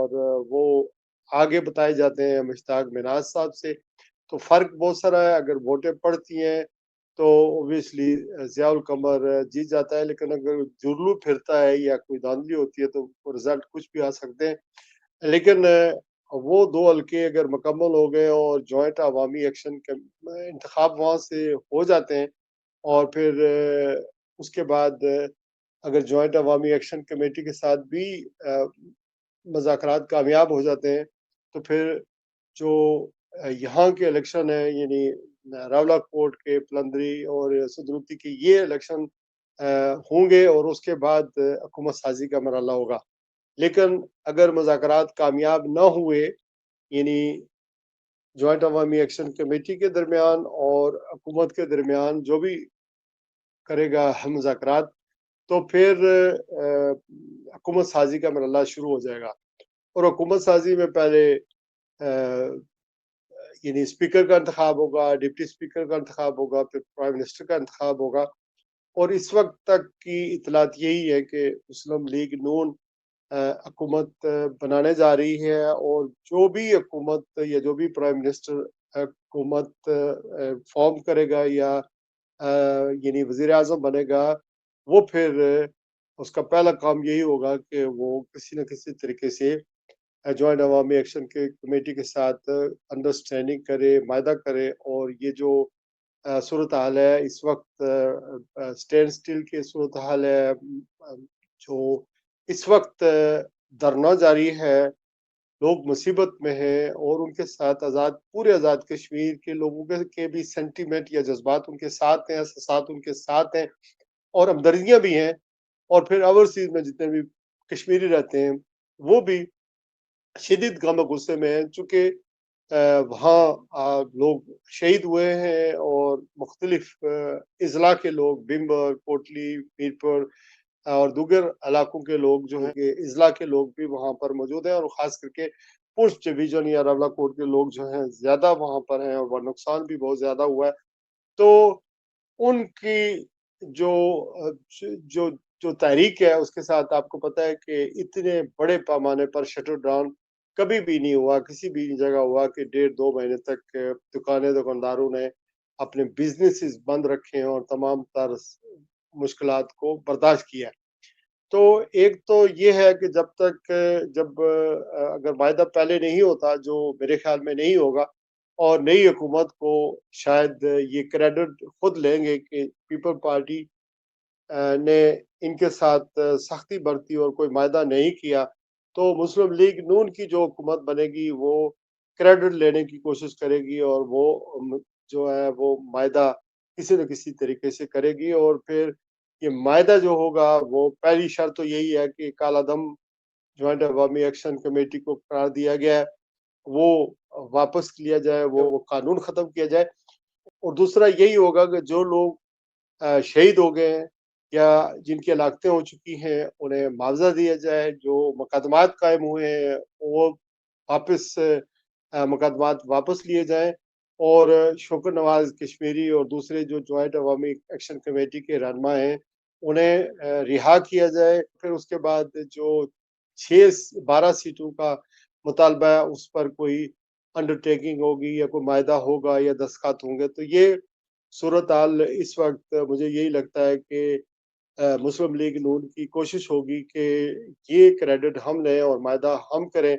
اور وہ آگے بتائے جاتے ہیں مشتاق مناز صاحب سے. تو فرق بہت سارا ہے. اگر ووٹیں پڑتی ہیں تو اوبیسلی ضیاء القمر جیت جاتا ہے, لیکن اگر جرلو پھرتا ہے یا کوئی دھاندلی ہوتی ہے تو رزلٹ کچھ بھی آ سکتے ہیں. لیکن وہ دو حلقے اگر مکمل ہو گئے اور جوائنٹ عوامی ایکشن کے انتخاب وہاں سے ہو جاتے ہیں, اور پھر اس کے بعد اگر جوائنٹ عوامی ایکشن کمیٹی کے ساتھ بھی مذاکرات کامیاب ہو جاتے ہیں, تو پھر جو یہاں کے الیکشن ہیں, یعنی راولہ کوٹ کے, پلندری اور صدروتی کے, یہ الیکشن ہوں گے اور اس کے بعد حکومت سازی کا مرحلہ ہوگا. لیکن اگر مذاکرات کامیاب نہ ہوئے, یعنی جوائنٹ عوامی ایکشن کمیٹی کے درمیان اور حکومت کے درمیان جو بھی کرے گا مذاکرات, تو پھر حکومت سازی کا مرحلہ شروع ہو جائے گا. اور حکومت سازی میں پہلے یعنی اسپیکر کا انتخاب ہوگا, ڈپٹی اسپیکر کا انتخاب ہوگا, پھر پرائم منسٹر کا انتخاب ہوگا. اور اس وقت تک کی اطلاعات یہی ہے کہ مسلم لیگ نون حکومت بنانے جا رہی ہے, اور جو بھی حکومت یا جو بھی پرائم منسٹر حکومت فارم کرے گا یا یعنی وزیر اعظم بنے گا, وہ پھر اس کا پہلا کام یہی ہوگا کہ وہ کسی نہ کسی طریقے سے جوائنٹ عوامی ایکشن کے کمیٹی کے ساتھ انڈرسٹینڈنگ کرے, معاہدہ کرے. اور یہ جو صورتحال ہے اس وقت, اسٹینڈ سٹل کی صورتحال ہے, جو اس وقت دھرنا جاری ہے, لوگ مصیبت میں ہیں, اور ان کے ساتھ پورے آزاد کشمیر کے لوگوں کے بھی سینٹیمنٹ یا جذبات ان کے ساتھ ہیں, احساسات ان کے ساتھ ہیں, اور ہمدردیاں بھی ہیں. اور پھر اوورسیز میں جتنے بھی کشمیری رہتے ہیں وہ بھی شدید غم و غصے میں ہیں, چونکہ وہاں لوگ شہید ہوئے ہیں, اور مختلف اضلاع کے لوگ, بمبر, کوٹلی, میرپور اور دیگر علاقوں کے لوگ جو ہیں, کہ اضلاع کے لوگ بھی وہاں پر موجود ہیں, اور خاص کر کے پنچ ڈویژن یا راولہ کوٹ کے لوگ جو ہیں زیادہ وہاں پر ہیں, اور وہ نقصان بھی بہت زیادہ ہوا ہے. تو ان کی جو جو جو تحریک ہے اس کے ساتھ آپ کو پتہ ہے کہ اتنے بڑے پیمانے پر شٹر ڈاؤن کبھی بھی نہیں ہوا, کسی بھی جگہ ہوا کہ 1.5-2 مہینے تک دکانداروں نے اپنے بزنسز بند رکھے ہیں اور تمام تر مشکلات کو برداشت کیا. تو ایک تو یہ ہے کہ جب اگر معاہدہ پہلے نہیں ہوتا, جو میرے خیال میں نہیں ہوگا, اور نئی حکومت کو شاید یہ کریڈٹ خود لیں گے کہ پیپل پارٹی نے ان کے ساتھ سختی برتی اور کوئی معاہدہ نہیں کیا, تو مسلم لیگ نون کی جو حکومت بنے گی وہ کریڈٹ لینے کی کوشش کرے گی, اور وہ جو ہے وہ معاہدہ کسی نہ کسی طریقے سے کرے گی. اور پھر یہ معاہدہ جو ہوگا, وہ پہلی شرط تو یہی ہے کہ کالا دم جوائنٹ عوامی ایکشن کمیٹی کو قرار دیا گیا ہے وہ واپس لیا جائے, وہ قانون ختم کیا جائے. اور دوسرا یہی ہوگا کہ جو لوگ شہید ہو گئے ہیں یا جن کی ہلاکتیں ہو چکی ہیں انہیں معاوضہ دیا جائے, جو مقدمات قائم ہوئے ہیں وہ واپس مقدمات واپس لیے جائیں, اور شوکر نواز کشمیری اور دوسرے جو جوائنٹ عوامی ایکشن کمیٹی کے رہنما ہیں انہیں رہا کیا جائے. پھر اس کے بعد جو 12 سیٹوں کا مطالبہ ہے اس پر کوئی انڈرٹیکنگ ہوگی یا کوئی معاہدہ ہوگا یا دستخط ہوں گے. تو یہ صورتحال اس وقت مجھے یہی لگتا ہے کہ مسلم لیگ نون کی کوشش ہوگی کہ یہ کریڈٹ ہم لیں اور معاہدہ ہم کریں,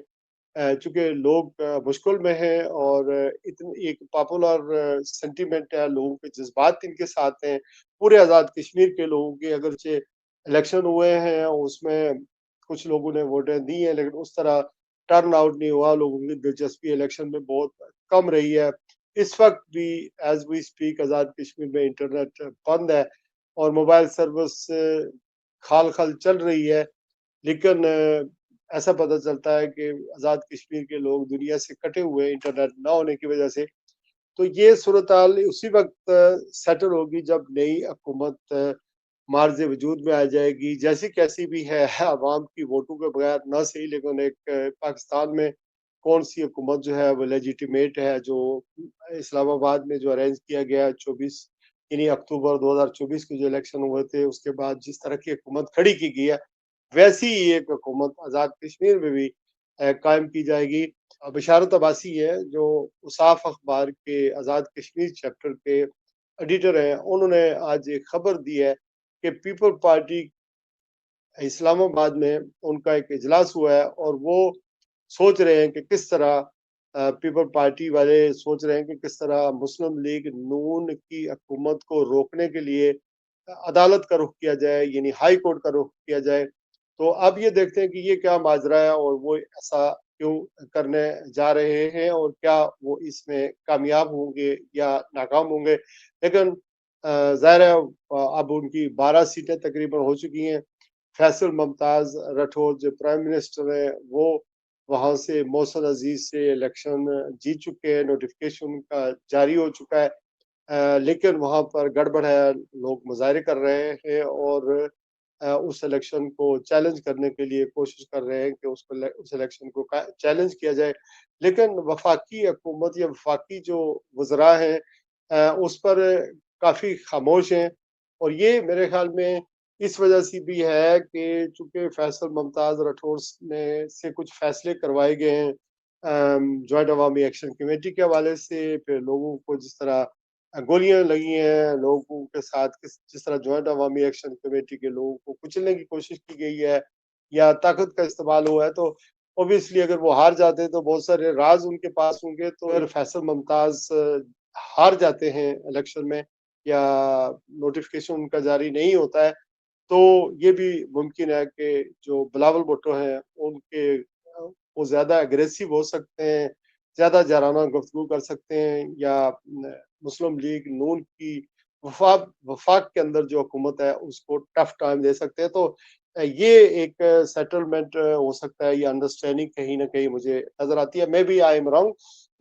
چونکہ لوگ مشکل میں ہیں, اور ایک پاپولر سینٹیمنٹ ہے, لوگوں کے جذبات ان کے ساتھ ہیں. پورے آزاد کشمیر کے لوگوں کے اگرچہ الیکشن ہوئے ہیں, اس میں کچھ لوگوں نے ووٹیں دی ہیں, لیکن اس طرح ٹرن آؤٹ نہیں ہوا, لوگوں کی دلچسپی الیکشن میں بہت کم رہی ہے. اس وقت بھی as we speak Azad Kashmir میں انٹرنیٹ بند ہے اور موبائل سروس خال خال چل رہی ہے, لیکن ایسا پتہ چلتا ہے کہ آزاد کشمیر کے لوگ دنیا سے کٹے ہوئے انٹرنیٹ نہ ہونے کی وجہ سے. تو یہ صورتحال اسی وقت سیٹل ہوگی جب نئی حکومت مارز وجود میں آ جائے گی, جیسی کیسی بھی ہے, عوام کی ووٹوں کے بغیر نہ صحیح, لیکن ایک پاکستان میں کون سی حکومت جو ہے وہ لیجیٹیمیٹ ہے, جو اسلام آباد میں جو ارینج کیا گیا 24 یعنی اکتوبر 2024 کے جو الیکشن ہوئے تھے اس کے بعد جس طرح کی حکومت کھڑی کی گئی ہے, ویسی ہی ایک حکومت آزاد کشمیر میں بھی قائم کی جائے گی۔ بشارت عباسی ہے جو اصاف اخبار کے آزاد کشمیر چیپٹر کے ایڈیٹر ہیں، انہوں نے آج ایک خبر دی ہے کہ پیپل پارٹی اسلام آباد میں ان کا ایک اجلاس ہوا ہے، اور وہ سوچ رہے ہیں کہ کس طرح پیپل پارٹی والے سوچ رہے ہیں کہ کس طرح مسلم لیگ نون کی حکومت کو روکنے کے لیے عدالت کا رخ کیا جائے، یعنی ہائی کورٹ کا رخ کیا جائے۔ تو اب یہ دیکھتے ہیں کہ یہ کیا ماجرا ہے اور وہ ایسا کیوں کرنے جا رہے ہیں، اور کیا وہ اس میں کامیاب ہوں گے یا ناکام ہوں گے۔ لیکن ظاہر ہے اب ان کی 12 سیٹیں تقریباً ہو چکی ہیں۔ فیصل ممتاز راٹھور جو پرائم منسٹر ہیں، وہ وہاں سے محسن عزیز سے الیکشن جیت چکے ہیں، نوٹیفکیشن کا جاری ہو چکا ہے، لیکن وہاں پر گڑبڑ ہے، لوگ مظاہرے کر رہے ہیں اور اس الیکشن کو چیلنج کرنے کے لیے کوشش کر رہے ہیں کہ اس الیکشن کو چیلنج کیا جائے۔ لیکن وفاقی حکومت یا وفاقی جو وزراء ہیں اس پر کافی خاموش ہیں، اور یہ میرے خیال میں اس وجہ سے بھی ہے کہ چونکہ فیصل ممتاز راٹھور نے سے کچھ فیصلے کروائے گئے ہیں جوائنٹ عوامی ایکشن کمیٹی کے حوالے سے، پھر لوگوں کو جس طرح گولیاں لگی ہیں لوگوں کے ساتھ، جس طرح جوائنٹ عوامی ایکشن کمیٹی کے لوگوں کو کچلنے کی کوشش کی گئی ہے یا طاقت کا استعمال ہوا ہے، تو اوبیسلی اگر وہ ہار جاتے تو بہت سارے راز ان کے پاس ہوں گے۔ تو اگر فیصل ممتاز ہار جاتے ہیں الیکشن میں یا نوٹیفکیشن ان کا جاری نہیں ہوتا ہے، تو یہ بھی ممکن ہے کہ جو بلاول بھٹو ہیں ان کے وہ زیادہ اگریسو ہو سکتے ہیں، زیادہ جارانہ گفتگو کر سکتے ہیں، یا مسلم لیگ نون کی وفاق کے اندر جو حکومت ہے اس کو ٹف ٹائم دے سکتے ہیں۔ تو یہ ایک سیٹلمنٹ ہو سکتا ہے، یہ انڈرسٹینڈنگ کہیں نہ کہیں مجھے نظر آتی ہے۔ میں بھی آئی ایم رانگ،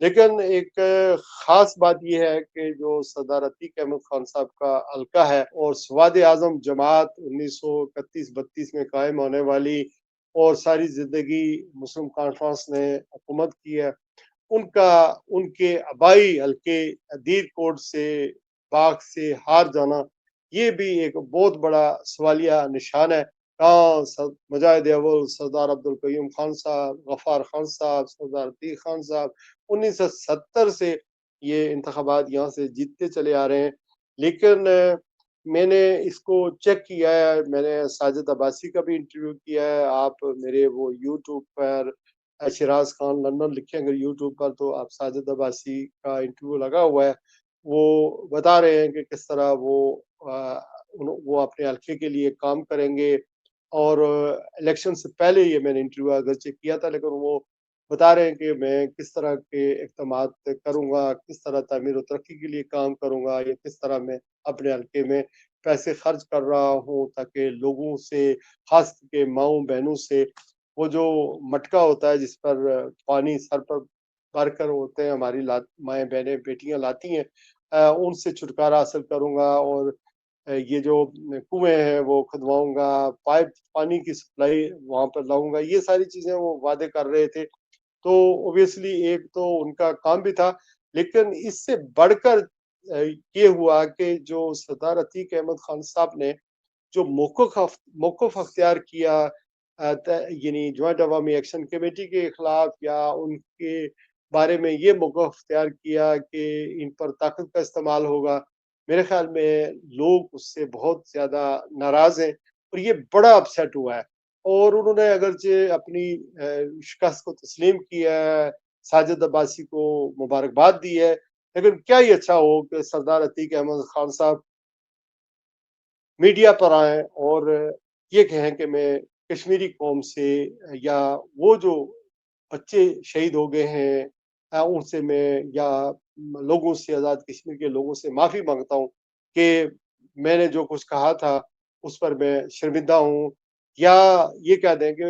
لیکن ایک خاص بات یہ ہے کہ جو سردار عتیق احمد خان صاحب کا حلقہ ہے اور سواد اعظم جماعت 1931-32 میں قائم ہونے والی اور ساری زندگی مسلم کانفرنس نے حکومت کی ہے، ان کے آبائی حلقے دیر کوٹ سے باغ سے ہار جانا، یہ بھی ایک بہت بڑا سوالیہ نشان ہے۔ کہاں مجاہد اول سردار عبدالقیوم خان صاحب، غفار خان صاحب، سردار عتیق خان صاحب 1970 سے یہ انتخابات یہاں سے جیتتے چلے آ رہے ہیں۔ لیکن میں نے اس کو چیک کیا ہے، میں نے ساجد عباسی کا بھی انٹرویو کیا ہے، آپ میرے وہ یوٹیوب پر شراز خان لندن لکھیں اگر یوٹیوب پر تو آپ ساجد عباسی کا انٹرویو لگا ہوا ہے، وہ بتا رہے ہیں کہ کس طرح وہ اپنے حلقے کے لیے کام کریں گے، اور الیکشن سے پہلے یہ میں نے انٹرویو اگرچہ کیا تھا، لیکن وہ بتا رہے ہیں کہ میں کس طرح کے اقدامات کروں گا، کس طرح تعمیر و ترقی کے لیے کام کروں گا، یا کس طرح میں اپنے حلقے میں پیسے خرچ کر رہا ہوں تاکہ لوگوں سے، خاص کے ماؤں بہنوں سے، وہ جو مٹکا ہوتا ہے جس پر پانی سر پر بھر کر ہوتے ہیں ہماری مائیں بہنیں بیٹیاں لاتی ہیں، ان سے چھٹکارا حاصل کروں گا، اور یہ جو کنویں ہیں وہ کھدواؤں گا، پائپ پانی کی سپلائی وہاں پر لاؤں گا، یہ ساری چیزیں وہ وعدے کر رہے تھے۔ تو اوبیسلی ایک تو ان کا کام بھی تھا، لیکن اس سے بڑھ کر یہ ہوا کہ جو سردار عتیق احمد خان صاحب نے جو موقف اختیار کیا، یعنی جوائنٹ عوامی ایکشن کمیٹی کے خلاف، یا ان کے بارے میں یہ موقف اختیار کیا کہ ان پر طاقت کا استعمال ہوگا، میرے خیال میں لوگ اس سے بہت زیادہ ناراض ہیں، اور یہ بڑا اپسیٹ ہوا ہے، اور انہوں نے اگرچہ اپنی شکست کو تسلیم کیا ہے، ساجد عباسی کو مبارکباد دی ہے، لیکن کیا ہی اچھا ہو کہ سردار عتیق احمد خان صاحب میڈیا پر آئیں اور یہ کہیں کہ میں کشمیری قوم سے، یا وہ جو بچے شہید ہو گئے ہیں ان سے میں، یا لوگوں سے، آزاد کشمیر کے لوگوں سے معافی مانگتا ہوں کہ میں نے جو کچھ کہا تھا اس پر میں شرمندہ ہوں، یا یہ کہہ دیں کہ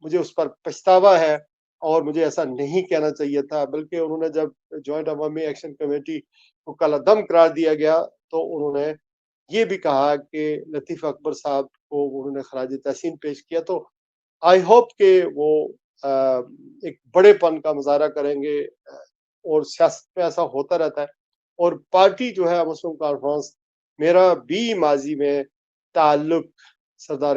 مجھے اس پر پچھتاوا ہے اور مجھے ایسا نہیں کہنا چاہیے تھا۔ بلکہ انہوں نے جب جوائنٹ عوامی ایکشن کمیٹی کو کل عدم قرار دیا گیا تو انہوں نے یہ بھی کہا کہ لطیف اکبر صاحب کو انہوں نے خراج تحسین پیش کیا۔ تو آئی ہوپ کہ وہ ایک بڑے پن کا مظاہرہ کریں گے، اور سیاست میں ایسا ہوتا رہتا ہے، اور پارٹی جو ہے مسلم کانفرنس، میرا بھی ماضی میں تعلق سردار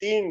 3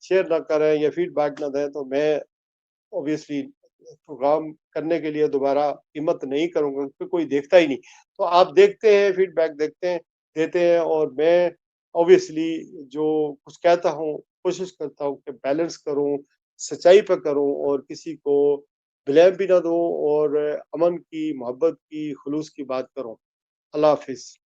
شیئر نہ کریں یا فیڈ بیک نہ دیں تو میں اوبیسلی پروگرام کرنے کے لیے دوبارہ ہمت نہیں کروں گا، کیونکہ کوئی دیکھتا ہی نہیں۔ تو آپ دیکھتے ہیں، فیڈ بیک دیکھتے ہیں، دیتے ہیں، اور میں اوبیسلی جو کچھ کہتا ہوں کوشش کرتا ہوں کہ بیلنس کروں، سچائی پہ کروں، اور کسی کو بلیم بھی نہ دوں، اور امن کی، محبت کی، خلوص کی بات کروں۔ اللہ حافظ۔